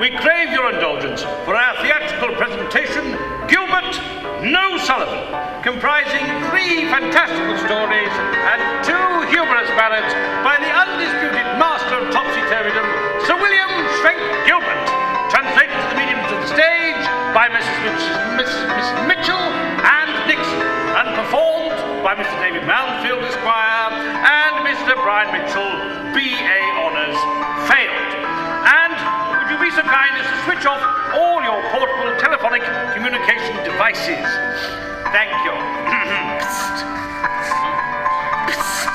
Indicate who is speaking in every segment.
Speaker 1: we crave your indulgence for our theatrical presentation, Gilbert, No Sullivan, comprising 3 fantastical stories and 2 humorous ballads by the undisputed master of topsy-turvydom, Sir William Schwenk Gilbert, translated to the mediums of the stage by Mrs. Mitchell and Nixon, and performed by Mr. David Mounfield, Esquire, and Mr. Brian Mitchell, B.A. Honours, failed. And would you be so kind as to switch off all your portable telephonic communication devices? Thank you.
Speaker 2: Psst. Psst.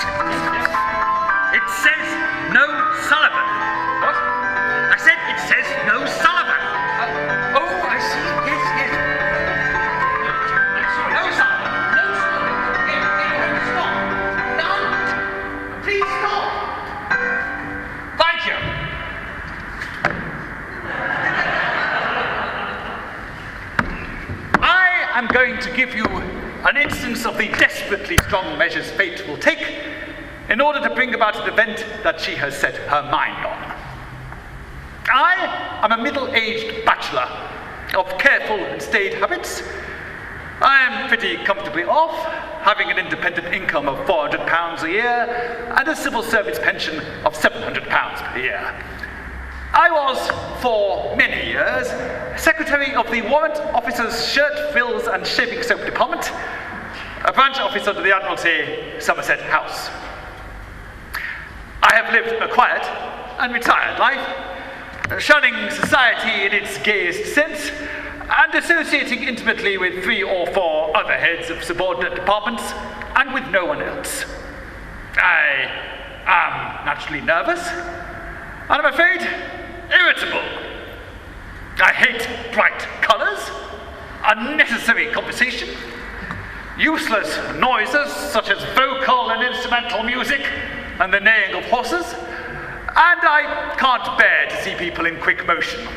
Speaker 2: It says no Sullivan.
Speaker 1: What?
Speaker 2: I said it says no Sullivan.
Speaker 1: Oh, I see. Yes, yes.
Speaker 2: No Sullivan. No Sullivan. Stop. No. Please stop.
Speaker 1: Thank you.
Speaker 3: I'm going to give you an instance of the desperately strong measures fate will take in order to bring about an event that she has set her mind on. I am a middle-aged bachelor of careful and staid habits. I am pretty comfortably off, having an independent income of £400 a year and a civil service pension of £700 per year. I was, for many years, secretary of the Warrant Officers' Shirt, Frills and Shaving Soap Department, a branch office under the Admiralty, Somerset House. I have lived a quiet and retired life, shunning society in its gayest sense, and associating intimately with 3 or 4 other heads of subordinate departments, and with no one else. I am naturally nervous, and I'm afraid irritable. I hate bright colours, unnecessary conversation, useless noises such as vocal and instrumental music and the neighing of horses, and I can't bear to see people in quick motion.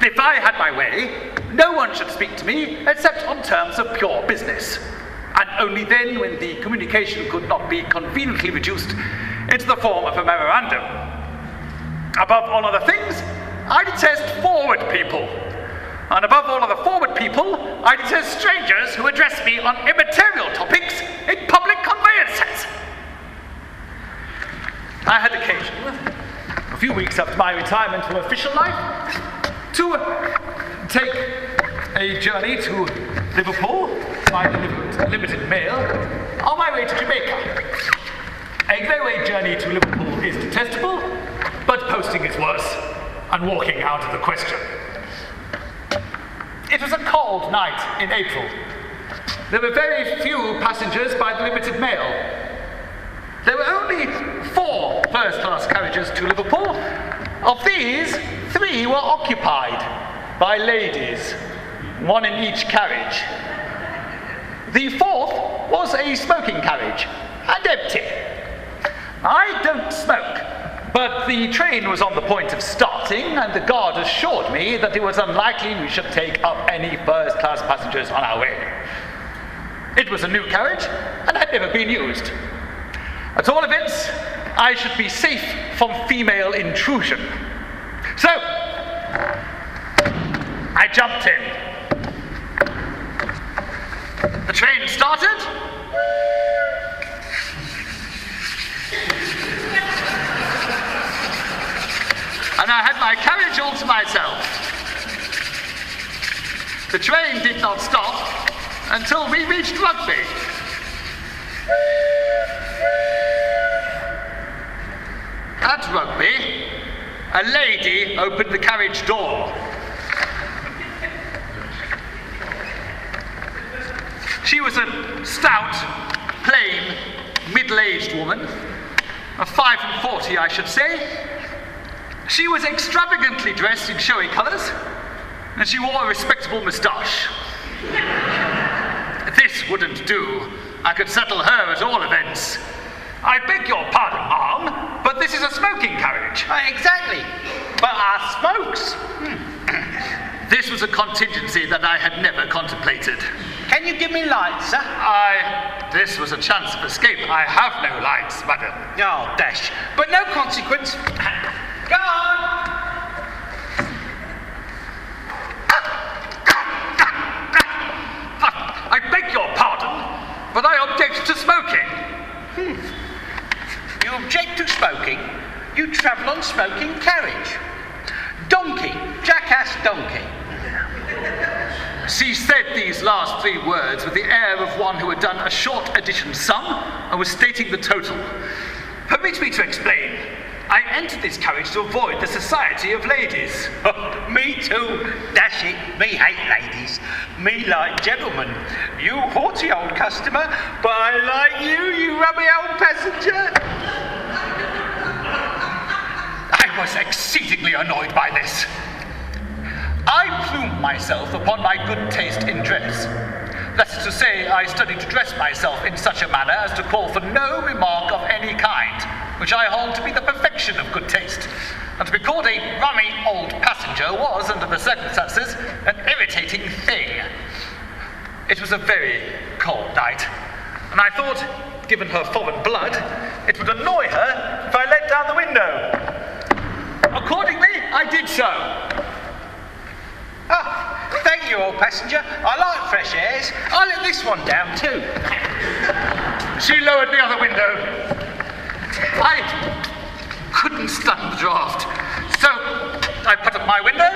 Speaker 3: If I had my way, no one should speak to me except on terms of pure business, and only then when the communication could not be conveniently reduced into the form of a memorandum. Above all other things, I detest forward people. And above all other forward people, I detest strangers who address me on immaterial topics in public conveyances. I had occasion, a few weeks after my retirement from official life, to take a journey to Liverpool by the limited mail on my way to Jamaica. A railway journey to Liverpool is detestable, but posting is worse, and walking out of the question. It was a cold night in April. There were very few passengers by the limited mail. There were only 4 first-class carriages to Liverpool. Of these, 3 were occupied by ladies, 1 in each carriage. The 4th was a smoking carriage, and empty. I don't smoke, but the train was on the point of starting, and the guard assured me that it was unlikely we should take up any first-class passengers on our way. It was a new carriage, and had never been used. At all events, I should be safe from female intrusion. So, I jumped in. The train started. And I had my carriage all to myself. The train did not stop until we reached Rugby. At Rugby, a lady opened the carriage door. She was a stout, plain, middle-aged woman, of 45, I should say. She was extravagantly dressed in showy colours, and she wore a respectable moustache. This wouldn't do. I could settle her at all events. I beg your pardon, ma'am, but this is a smoking carriage.
Speaker 4: Exactly. But our smokes.
Speaker 3: This was a contingency that I had never contemplated.
Speaker 4: Can you give me lights, sir?
Speaker 3: This was a chance of escape. I have no lights, madam.
Speaker 4: Oh, dash. But no consequence. Guard!
Speaker 3: but I object to smoking.
Speaker 4: You object to smoking? You travel on smoking carriage. Donkey, jackass donkey.
Speaker 3: She said these last 3 words with the air of one who had done a short addition sum and was stating the total. Permit me to explain. I entered this carriage to avoid the society of ladies.
Speaker 4: Me too. Dash it. Me hate ladies. Me like gentlemen. You haughty old customer, but I like you rummy old passenger.
Speaker 3: I was exceedingly annoyed by this. I plumed myself upon my good taste in dress. That is to say, I studied to dress myself in such a manner as to call for no remark of any kind, which I hold to be the perfection of good taste. And to be called a rummy old passenger was, under the circumstances, an irritating thing. It was a very cold night, and I thought, given her foreign blood, it would annoy her if I let down the window. Accordingly, I did so.
Speaker 4: Oh, thank you, old passenger. I like fresh airs. I'll let this one down too.
Speaker 3: She lowered the other window. I couldn't stand the draft, so I put up my window.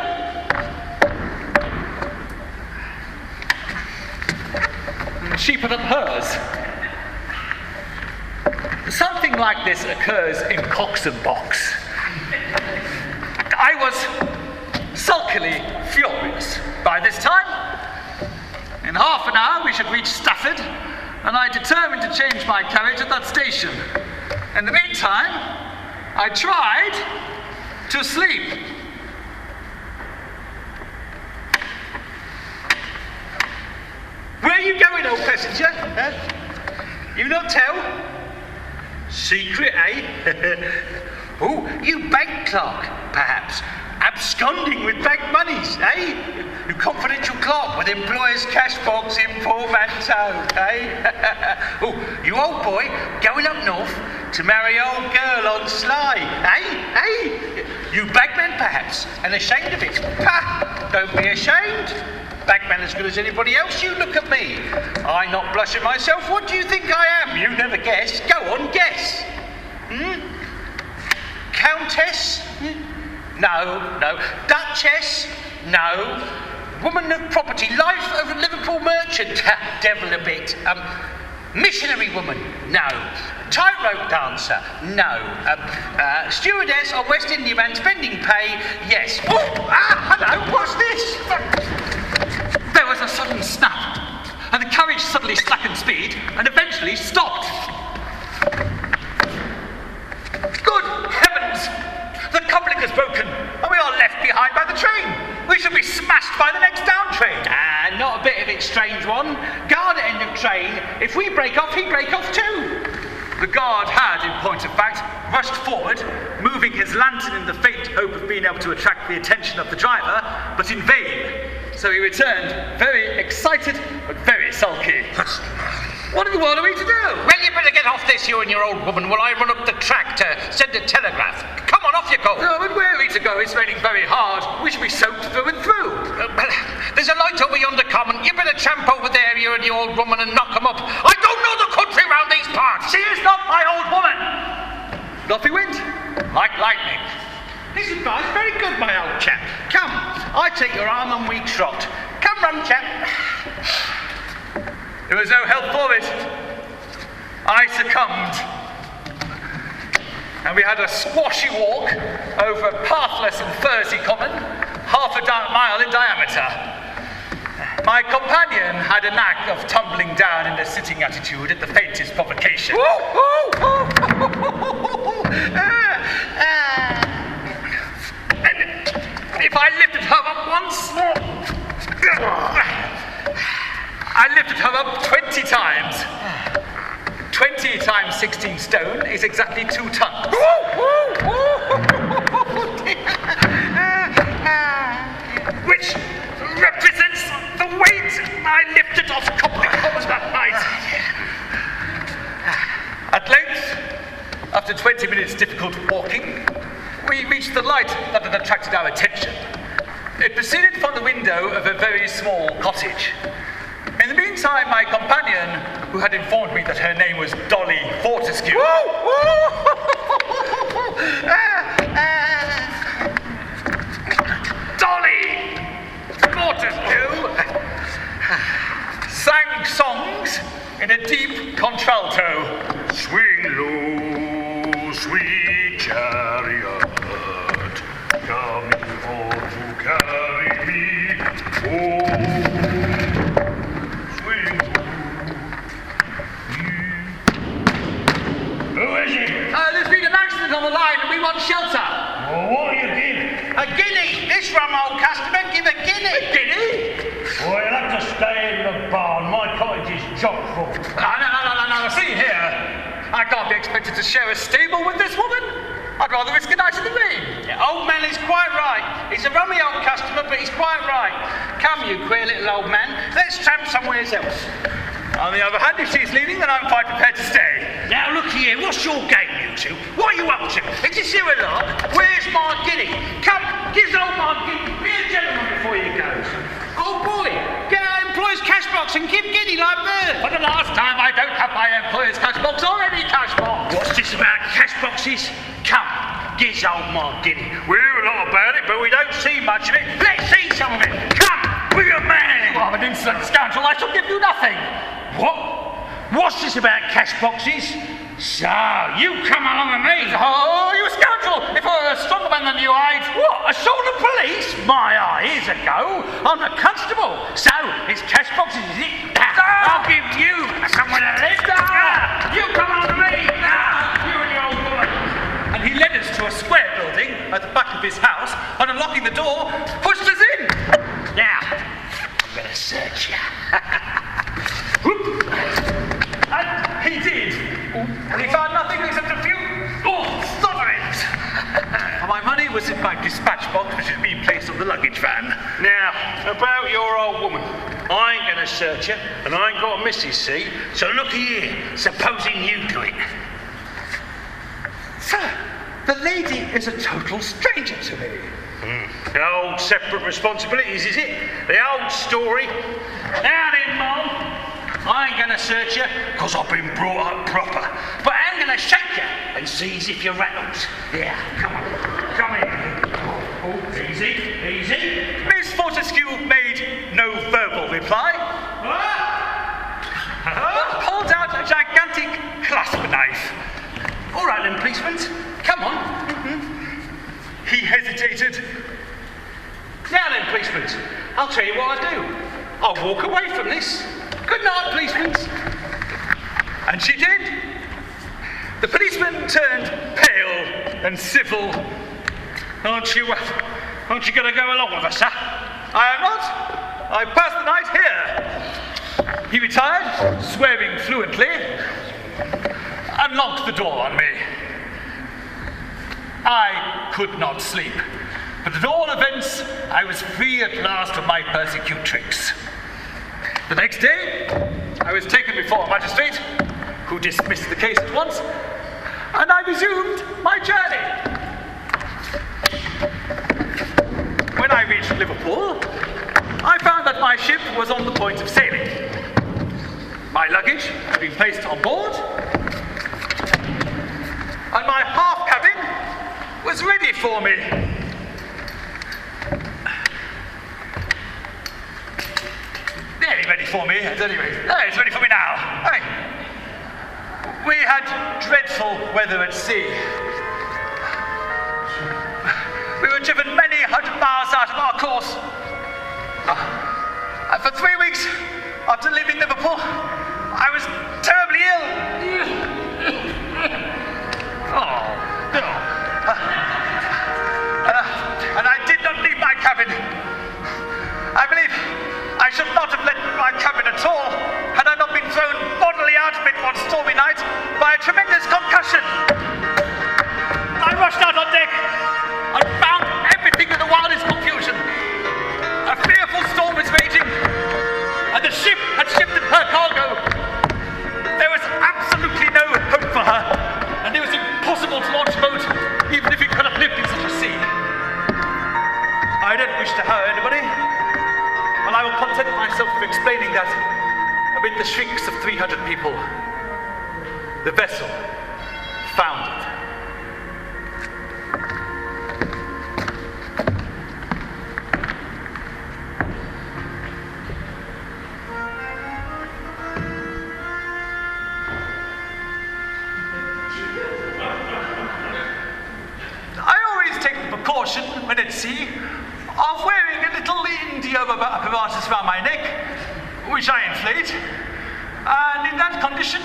Speaker 3: And she put up hers. Something like this occurs in Cox and Box. I was sulkily furious. By this time, in half an hour we should reach Stafford, and I determined to change my carriage at that station. In the meantime, I tried to sleep.
Speaker 4: Where are you going, old passenger? Huh? You not tell? Secret, eh? Oh, you bank clerk, perhaps. Absconding with bank monies, eh? You confidential clerk with employer's cash box in portmanteau, eh? Oh, you old boy going up north to marry old girl on Sly, eh? Eh? You bagman, perhaps, and ashamed of it. Ha! Don't be ashamed. Bagman as good as anybody else. You look at me. I not blushing myself. What do you think I am? You never guess. Go on, guess. Countess? No, no. Duchess? No. Woman of property, life of a Liverpool merchant? Devil a bit. Missionary woman? No. Tightrope dancer? No. Stewardess or West Indiaman spending pay? Yes. Oh, hello, what's this?
Speaker 3: There was a sudden snap, and the carriage suddenly slackened speed and eventually stopped. Good heavens! The coupling is broken, and we are left behind by the train. We shall be smashed by the next down train.
Speaker 4: Not a bit of it, strange one. Guard at end of train. If we break off, he break off too.
Speaker 3: The guard had, in point of fact, rushed forward, moving his lantern in the faint hope of being able to attract the attention of the driver, but in vain. So he returned, very excited, but very sulky. What in the world are we to do?
Speaker 4: Well, you better get off this, you and your old woman, while I run up the track to send a telegraph. Come on, off you go.
Speaker 3: No, but where are we to go? It's raining very hard. We shall be soaked through and through.
Speaker 4: Well, there's a light over yonder common. You better tramp over there, you and the old woman, and knock 'em up. I don't know the country round these parts.
Speaker 3: She is not my old woman. Off he went, like lightning.
Speaker 4: This advice very good, my old chap. Come, I take your arm and we trot. Come, run, chap.
Speaker 3: There was no help for it. I succumbed. And we had a squashy walk over a pathless and furzy common, half a mile in diameter. My companion had a knack of tumbling down in a sitting attitude at the faintest provocation. And if I lifted her up once, I lifted her up 20 times. 20 times 16 stone is exactly 2 tons. Which represents the weight I lifted off Copley Common that night. At length, after 20 minutes difficult walking, we reached the light that had attracted our attention. It proceeded from the window of a very small cottage. In the meantime, my companion, who had informed me that her name was Dolly Fortescue...
Speaker 2: Dolly Fortescue
Speaker 3: sang songs in a deep contralto.
Speaker 5: Swing low, sweet chariot, coming home to carry me home. Swing low. Who is it?
Speaker 3: There's been an accident on the line and we want shelter.
Speaker 5: Well, what are you giving?
Speaker 4: A guinea. This from old customer. Give a guinea.
Speaker 3: A guinea?
Speaker 5: Well, you'll have to stay in the barn. My cottage is chock full.
Speaker 3: No. See here. I can't be expected to share a stable with this woman. I'd rather risk a night in the rain.
Speaker 4: Yeah, old man is quite right. He's a rummy old customer, but he's quite right. Come, you queer little old man. Let's tramp somewhere else.
Speaker 3: On the other hand, if she's leaving, then I'm quite prepared to stay.
Speaker 4: Now, look here. What's your game, you two? What are you up to? Is this here a lark? Where's my guinea? Come, give old my guinea. Be a gentleman before you go. Old boy, get our employer's cash box and give guinea like bird.
Speaker 3: For the last time, I don't have my employer's cash box or any cash box.
Speaker 4: What's this about cash boxes? Come, give old my guinea.
Speaker 5: We hear a lot about it, but we don't see much of it.
Speaker 4: Let's see some of it. Come, be a man.
Speaker 3: You are an insolent scoundrel. I shall give you nothing.
Speaker 4: What? What's this about cash boxes? So, you come along with me.
Speaker 3: Oh, you scoundrel! If I were a stronger man than you, I'd...
Speaker 4: What, assault the police? My eye, here's a go. I'm the constable. So, it's cash boxes, is it? I'll give you somewhere to live. You come along with me. You and your old woman.
Speaker 3: And he led us to a square building at the back of his house, and unlocking the door, pushed us in.
Speaker 4: Now, I'm going to search you.
Speaker 3: And he did. And he found nothing except a few sovereigns. And my money was in my dispatch box, which had been placed on the luggage van.
Speaker 5: Now, about your old woman. I ain't gonna search her, and I ain't got a missus, see?
Speaker 4: So look here, supposing you do it.
Speaker 3: Sir, the lady is a total stranger to me.
Speaker 5: The old separate responsibilities, is it? The old story.
Speaker 4: Now then, Mom. I ain't gonna search you, because I've been brought up proper. But I'm gonna shake you and see as if you're rattled. Yeah, come on. Come here. Oh, easy.
Speaker 3: Miss Fortescue made no verbal reply, but pulled out a gigantic clasp knife.
Speaker 4: All right then, policeman. Come on.
Speaker 3: He hesitated.
Speaker 4: Now then, policeman. I'll tell you what I'll do. I'll walk away from this. Good night, policeman.
Speaker 3: And she did. The policeman turned pale and civil.
Speaker 4: Aren't you going to go along with us, huh?
Speaker 3: I am not. I passed the night here. He retired, swearing fluently, and locked the door on me. I could not sleep, but at all events, I was free at last of my persecutrix. The next day, I was taken before a magistrate, who dismissed the case at once, and I resumed my journey. When I reached Liverpool, I found that my ship was on the point of sailing. My luggage had been placed on board, and my half cabin was ready for me. Nearly ready for me, at any rate. It's ready for me now. Hey. We had dreadful weather at sea. We were driven many hundred miles out of our course. And for 3 weeks after leaving Liverpool, I was terribly ill. And I did not leave my cabin. I believe I should not have left my cabin at all had I not been thrown bodily out of it one stormy night by a tremendous concussion. I rushed out on deck and found everything in the wildest confusion. A fearful storm was raging, and the ship had shifted her cargo. There was absolutely no hope for her, and it was impossible to launch a boat, even if it could have lived in such a sea. I don't wish to hurt anybody, and I will content myself with explaining that the shrieks of 300 people, the vessel foundered. When at sea, of wearing a little India apparatus around my neck, which I inflate, and in that condition,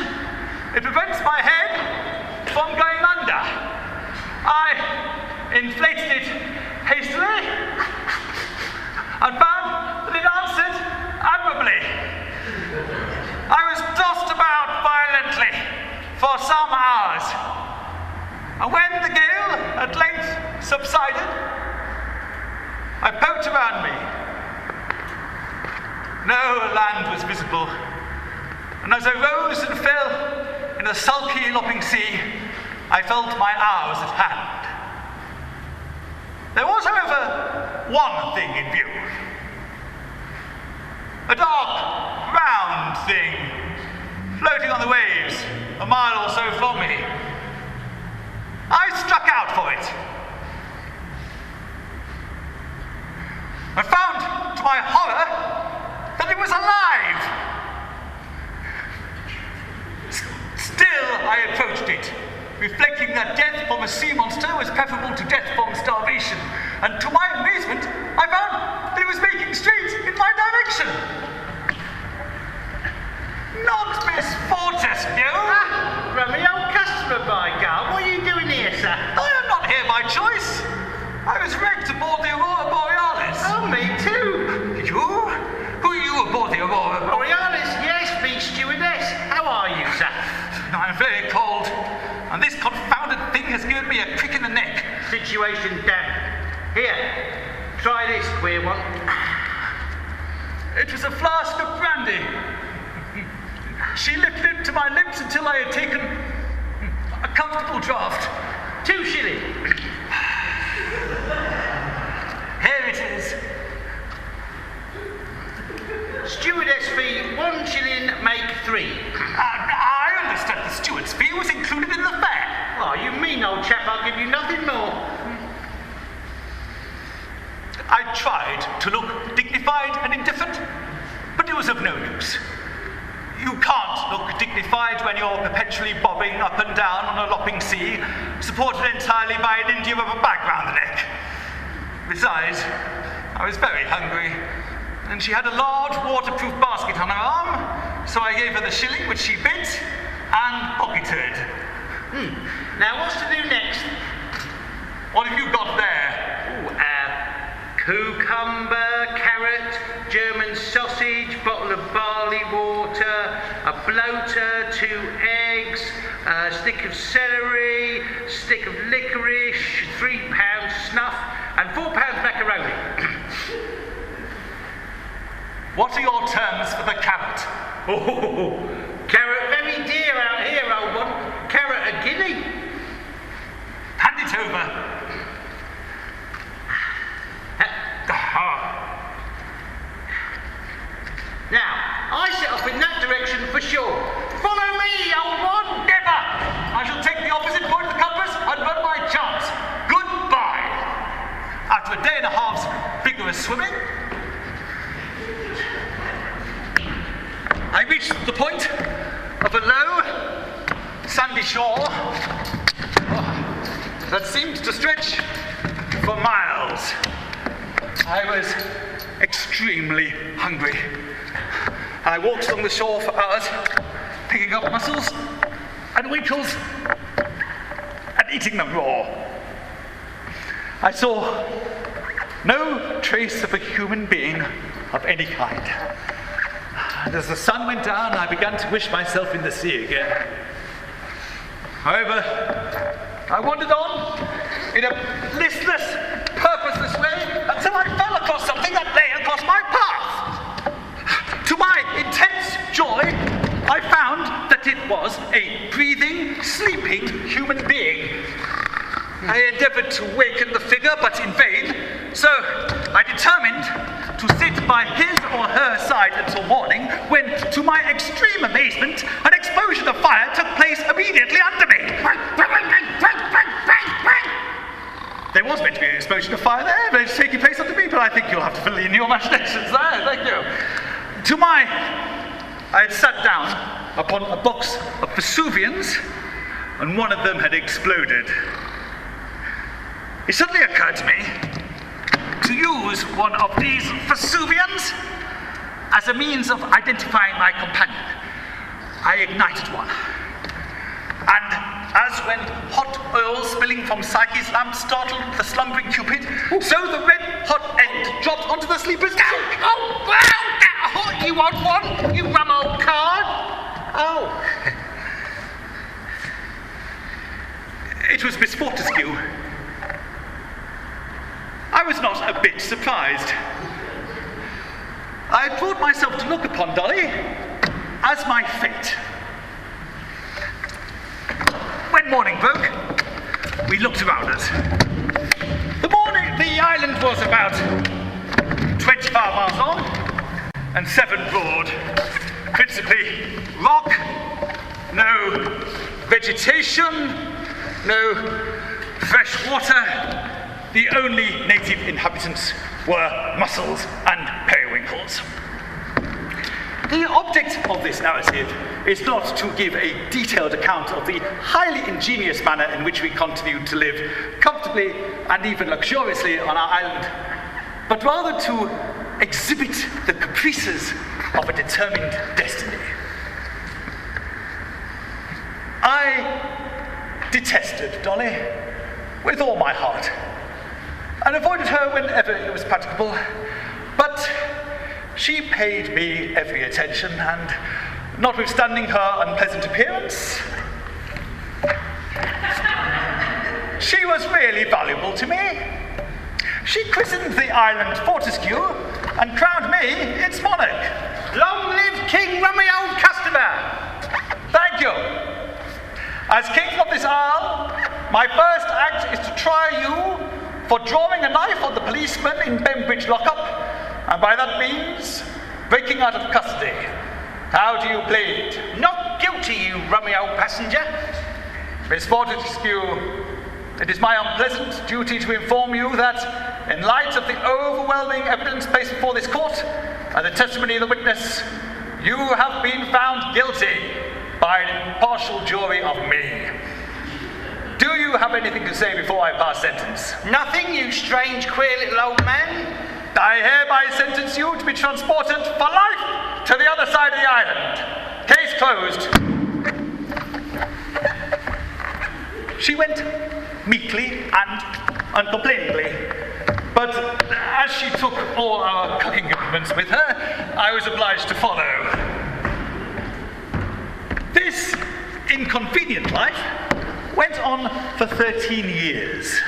Speaker 3: it prevents my head from going under. I inflated it hastily and found that it answered admirably. I was tossed about violently for some hours, and when the gale at length subsided, I poked around me. No land was visible, and as I rose and fell in a sulky, lopping sea, I felt my hours at hand. There was, however, one thing in view. A dark, round thing, floating on the waves, a mile or so from me. I struck out for it. I found, to my horror, that it was alive. Still, I approached it, reflecting that death from a sea monster was preferable to death from starvation. And to my amazement, I found that it was making straight in my direction. Not Miss Fortescue.
Speaker 4: Rummy old customer, by God. What are you doing here, sir?
Speaker 3: I am not here by choice. I was wrecked aboard the Aurora Borealis.
Speaker 4: Oh, me too.
Speaker 3: You? Who are you aboard the Aurora
Speaker 4: Borealis? Yes, me stewardess. How are you, sir?
Speaker 3: I'm very cold, and this confounded thing has given me a crick in the neck.
Speaker 4: Situation damp. Here, try this queer one.
Speaker 3: It was a flask of brandy. She lifted it to my lips until I had taken a comfortable draught.
Speaker 4: 2 shillings.
Speaker 3: Here it is.
Speaker 4: Stewardess fee, 1 shilling, make 3.
Speaker 3: I understood the steward's fee was included in the fare.
Speaker 4: Oh, you mean, old chap, I'll give you nothing more.
Speaker 3: I tried to look dignified and indifferent, but it was of no use. You can't look dignified when you're perpetually bobbing up and down on a lopping sea, supported entirely by an India rubber bag round the neck. Besides, I was very hungry, and she had a large waterproof basket on her arm, so I gave her the shilling which she bit and pocketed.
Speaker 4: Now, what's to do next?
Speaker 3: What have you got there?
Speaker 4: Cucumber, carrot, German sausage, bottle of barley water, a bloater, 2 eggs, a stick of celery, stick of licorice, £3 snuff, and £4 macaroni.
Speaker 3: What are your terms for the carrot?
Speaker 4: Oh, carrot very dear out here, old one. Carrot a guinea.
Speaker 3: Hand it over.
Speaker 4: Now, I set off in that direction for sure. Follow me, old one!
Speaker 3: Never! I shall take the opposite point of the compass and run my chance. Goodbye! After a day and a half's vigorous swimming, I reached the point of a low, sandy shore that seemed to stretch for miles. I was extremely hungry. I walked along the shore for hours, picking up mussels and winkles and eating them raw. I saw no trace of a human being of any kind. And as the sun went down, I began to wish myself in the sea again. However, I wandered on in a listless, purposeless way until I fell across something that lay across my path. To my intense joy, I found that it was a breathing, sleeping human being. I endeavoured to waken the figure, but in vain, so I determined to sit by his or her side until morning, when, to my extreme amazement, an explosion of fire took place immediately under me. There was meant to be an explosion of fire there, but it's taking place under me, but I think you'll have to fill in your imaginations there. Thank you. I had sat down upon a box of Vesuvians, and one of them had exploded. It suddenly occurred to me to use one of these Vesuvians as a means of identifying my companion. I ignited one. And as when hot oil spilling from Psyche's lamp startled the slumbering Cupid, so the red-hot end dropped onto the sleeper's couch.
Speaker 4: Oh, wow! That hot! You want one? You rum old card? Oh.
Speaker 3: It was Miss Fortescue. I was not a bit surprised. I had brought myself to look upon Dolly as my fate. When morning broke, we looked around us. The island was about 25 miles long and 7 broad. Principally rock, no vegetation, no fresh water. The only native inhabitants were mussels and periwinkles. The object of this narrative is not to give a detailed account of the highly ingenious manner in which we continued to live comfortably and even luxuriously on our island, but rather to exhibit the caprices of a determined destiny. I detested Dolly with all my heart, and avoided her whenever it was practicable, but she paid me every attention, and notwithstanding her unpleasant appearance, she was really valuable to me. She christened the island Fortescue and crowned me its monarch.
Speaker 4: Long live King Rummy Old Customer!
Speaker 3: Thank you. As king of this isle, my first act is to try you for drawing a knife on the policeman in Bembridge lockup, and by that means, breaking out of custody. How do you plead?
Speaker 4: Not guilty, you rummy old passenger.
Speaker 3: Miss Fortescue, it is my unpleasant duty to inform you that, in light of the overwhelming evidence placed before this court and the testimony of the witness, you have been found guilty by an impartial jury of me. Do you have anything to say before I pass sentence?
Speaker 4: Nothing, you strange, queer little old man.
Speaker 3: I hereby sentence you to be transported for life to the other side of the island. Case closed. She went meekly and uncomplainingly, but as she took all our cooking implements with her, I was obliged to follow. This inconvenient life went on for 13 years.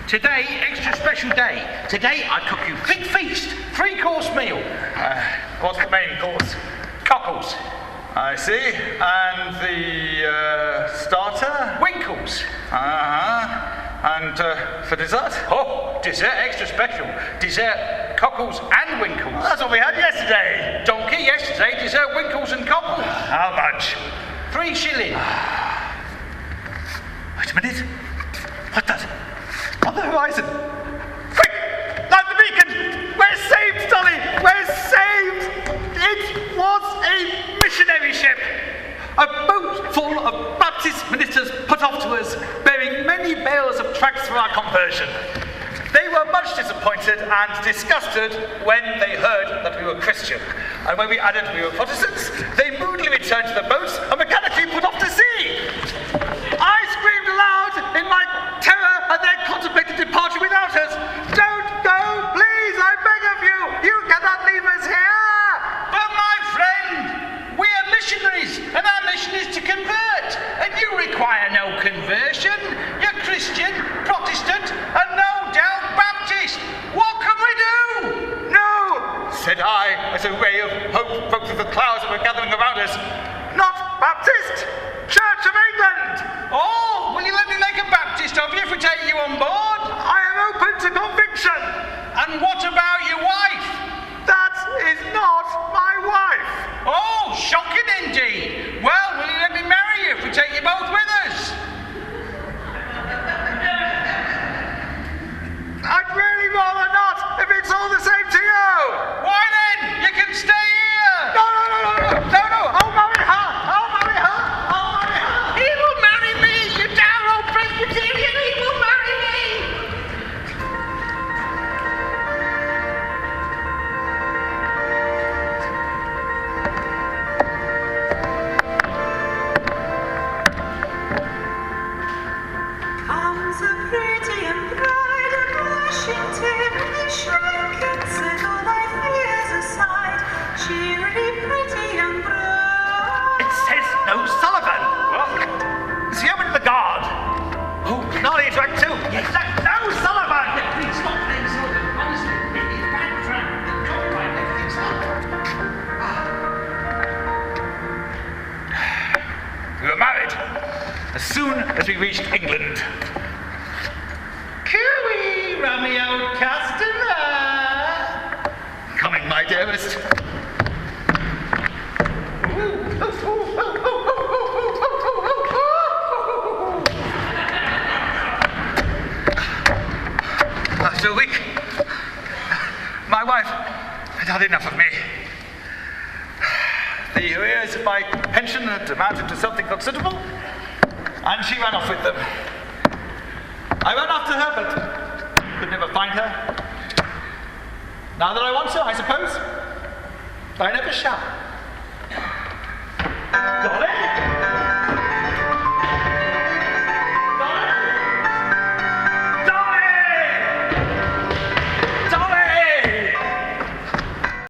Speaker 4: Today, extra special day. Today, I cook you big feast, 3-course meal.
Speaker 3: What's the main course?
Speaker 4: Cockles.
Speaker 3: I see. And the starter?
Speaker 4: Winkles.
Speaker 3: And for dessert?
Speaker 4: Oh, dessert extra special. Dessert, cockles and winkles.
Speaker 3: That's what we had yesterday.
Speaker 4: Donkey, yesterday, dessert, winkles and cockles.
Speaker 3: How much?
Speaker 4: 3 shillings.
Speaker 3: Wait a minute. What's that? On the horizon. Quick! Light the beacon! We're saved, Dolly! We're saved! It was a missionary ship. A boat full of Baptist ministers put off to us, bearing many bales of tracts for our conversion. They were much disappointed and disgusted when they heard that we were Christian. And when we added we were Protestants, they moodily returned to the boats and mechanically put off to sea. I screamed aloud in my terror at their contemplated departure without us. Don't go, please, I beg of you. You cannot leave us here.
Speaker 4: But my friend, we are missionaries, and our mission is to convert. And you require no conversion. You're Christian, Protestant, and no doubt Baptist. What can we do?
Speaker 3: No, said I, as a ray of hope broke through the clouds that were gathering around us. Not Baptist, Church of England.
Speaker 4: Oh, will you let me make a Baptist of you if we take you on board?
Speaker 3: I am open to conviction.
Speaker 4: And what about track too.
Speaker 2: No, Sullivan! Please stop playing Sullivan. Honestly, it's bad track. The copyright, everything's up.
Speaker 3: We were married as soon as we reached England.
Speaker 4: Cooey, Romeo customer.
Speaker 3: Coming, my dearest. After a week, my wife had had enough of me. The arrears of my pension had amounted to something considerable, and she ran off with them. I ran after her, but could never find her. Now that I want her, I suppose I never shall. Dolly?